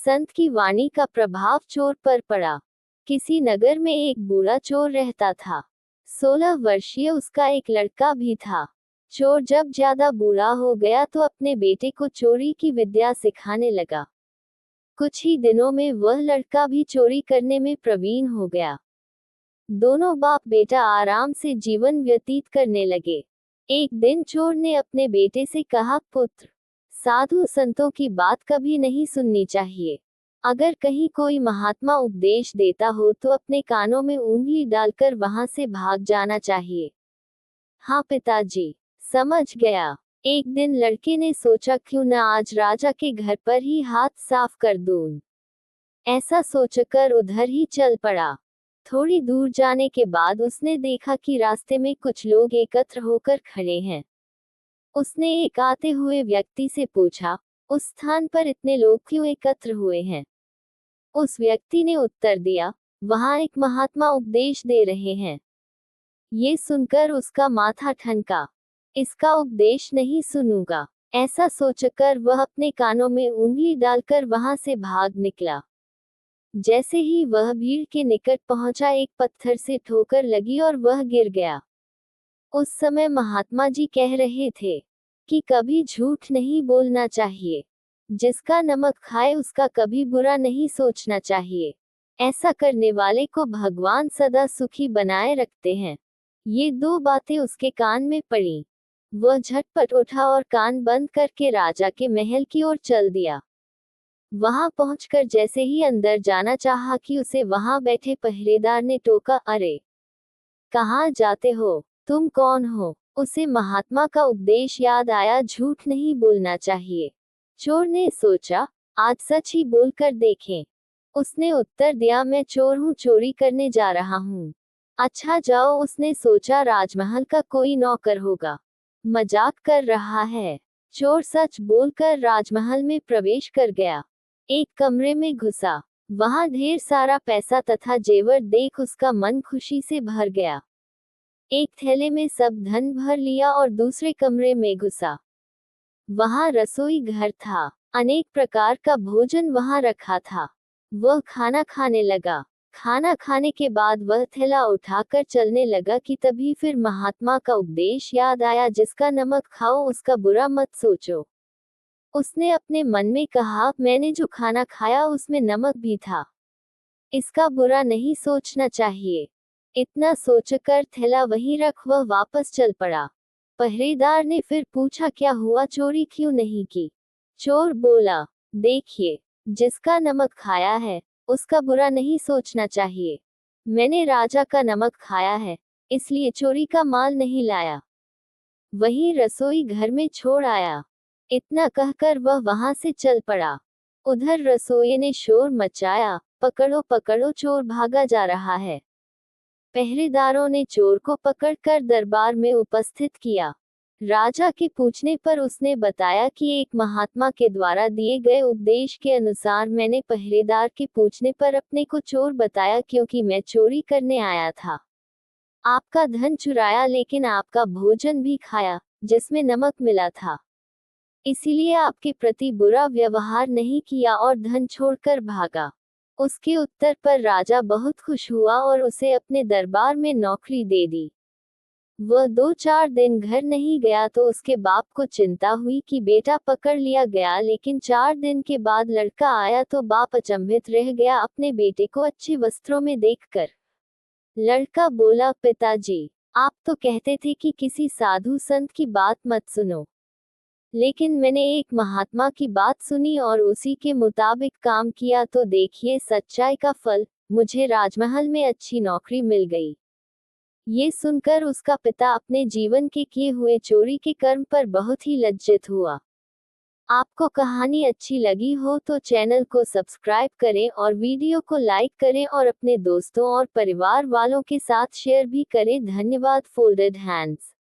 संत की वाणी का प्रभाव चोर पर पड़ा। किसी नगर में एक बूढ़ा चोर रहता था। 16 वर्षीय उसका एक लड़का भी था। चोर जब ज्यादा बूढ़ा हो गया तो अपने बेटे को चोरी की विद्या सिखाने लगा। कुछ ही दिनों में वह लड़का भी चोरी करने में प्रवीण हो गया। दोनों बाप बेटा आराम से जीवन व्यतीत करने लगे। एक दिन चोर ने अपने बेटे से कहा, पुत्र, साधु संतों की बात कभी नहीं सुननी चाहिए। अगर कहीं कोई महात्मा उपदेश देता हो तो अपने कानों में उंगली डालकर वहां से भाग जाना चाहिए। हाँ पिताजी, समझ गया। एक दिन लड़के ने सोचा, क्यों न आज राजा के घर पर ही हाथ साफ कर दूं। ऐसा सोचकर उधर ही चल पड़ा। थोड़ी दूर जाने के बाद उसने देखा कि रास्ते में कुछ लोग एकत्र होकर खड़े हैं। उसने एक आते हुए व्यक्ति से पूछा, उस स्थान पर इतने लोग क्यों एकत्र हुए हैं? उस व्यक्ति ने उत्तर दिया, वहां एक महात्मा उपदेश दे रहे हैं। ये सुनकर उसका माथा ठनका। इसका उपदेश नहीं सुनूंगा। ऐसा सोचकर वह अपने कानों में उंगली डालकर वहां से भाग निकला। जैसे ही वह भीड़ के निकट पहुंचा, एक पत्थर से ठोकर लगी और वह गिर गया। उस समय महात्मा जी कह रहे थे कि कभी झूठ नहीं बोलना चाहिए। जिसका नमक खाए उसका कभी बुरा नहीं सोचना चाहिए। ऐसा करने वाले को भगवान सदा सुखी बनाए रखते हैं। ये दो बातें उसके कान में पड़ी। वह झटपट उठा और कान बंद करके राजा के महल की ओर चल दिया। वहां पहुंचकर जैसे ही अंदर जाना चाहा कि उसे वहां बैठे पहरेदार ने टोका, अरे, कहाँ जाते हो? तुम कौन हो? उसे महात्मा का उपदेश याद आया, झूठ नहीं बोलना चाहिए। चोर ने सोचा, आज सच ही बोलकर देखें। उसने उत्तर दिया, मैं चोर हूँ, चोरी करने जा रहा हूँ। अच्छा जाओ। उसने सोचा राजमहल का कोई नौकर होगा, मजाक कर रहा है। चोर सच बोलकर राजमहल में प्रवेश कर गया। एक कमरे में घुसा। वहां ढेर सारा पैसा तथा जेवर देख उसका मन खुशी से भर गया। एक थैले में सब धन भर लिया और दूसरे कमरे में घुसा। वहां रसोई घर था। अनेक प्रकार का भोजन वहां रखा था। वह खाना खाने लगा। खाना खाने के बाद वह थैला उठाकर चलने लगा कि तभी फिर महात्मा का उपदेश याद आया, जिसका नमक खाओ उसका बुरा मत सोचो। उसने अपने मन में कहा, मैंने जो खाना खाया उसमें नमक भी था, इसका बुरा नहीं सोचना चाहिए। इतना सोचकर थैला वहीं रख वह वापस चल पड़ा। पहरेदार ने फिर पूछा, क्या हुआ, चोरी क्यों नहीं की? चोर बोला, देखिए, जिसका नमक खाया है उसका बुरा नहीं सोचना चाहिए। मैंने राजा का नमक खाया है, इसलिए चोरी का माल नहीं लाया। वहीं रसोई घर में छोड़ आया। इतना कहकर वह वहां से चल पड़ा। उधर रसोई ने शोर मचाया, पकड़ो पकड़ो, चोर भागा जा रहा है। पहरेदारों ने चोर को पकड़कर दरबार में उपस्थित किया। राजा के पूछने पर उसने बताया कि एक महात्मा के द्वारा दिए गए उपदेश के अनुसार मैंने पहरेदार के पूछने पर अपने को चोर बताया, क्योंकि मैं चोरी करने आया था। आपका धन चुराया, लेकिन आपका भोजन भी खाया जिसमें नमक मिला था। इसीलिए आपके प्रति बुरा व्यवहार नहीं किया और धन छोड़कर भागा। उसके उत्तर पर राजा बहुत खुश हुआ और उसे अपने दरबार में नौकरी दे दी। वह 2-4 दिन घर नहीं गया तो उसके बाप को चिंता हुई कि बेटा पकड़ लिया गया, लेकिन 4 दिन के बाद लड़का आया तो बाप अचंभित रह गया अपने बेटे को अच्छे वस्त्रों में देखकर। लड़का बोला, पिताजी, आप तो कहते थे कि किसी साधु संत की बात मत सुनो, लेकिन मैंने एक महात्मा की बात सुनी और उसी के मुताबिक काम किया, तो देखिए सच्चाई का फल, मुझे राजमहल में अच्छी नौकरी मिल गई। ये सुनकर उसका पिता अपने जीवन के किए हुए चोरी के कर्म पर बहुत ही लज्जित हुआ। आपको कहानी अच्छी लगी हो तो चैनल को सब्सक्राइब करें और वीडियो को लाइक करें और अपने दोस्तों और परिवार वालों के साथ शेयर भी करें। धन्यवाद। Folded hands.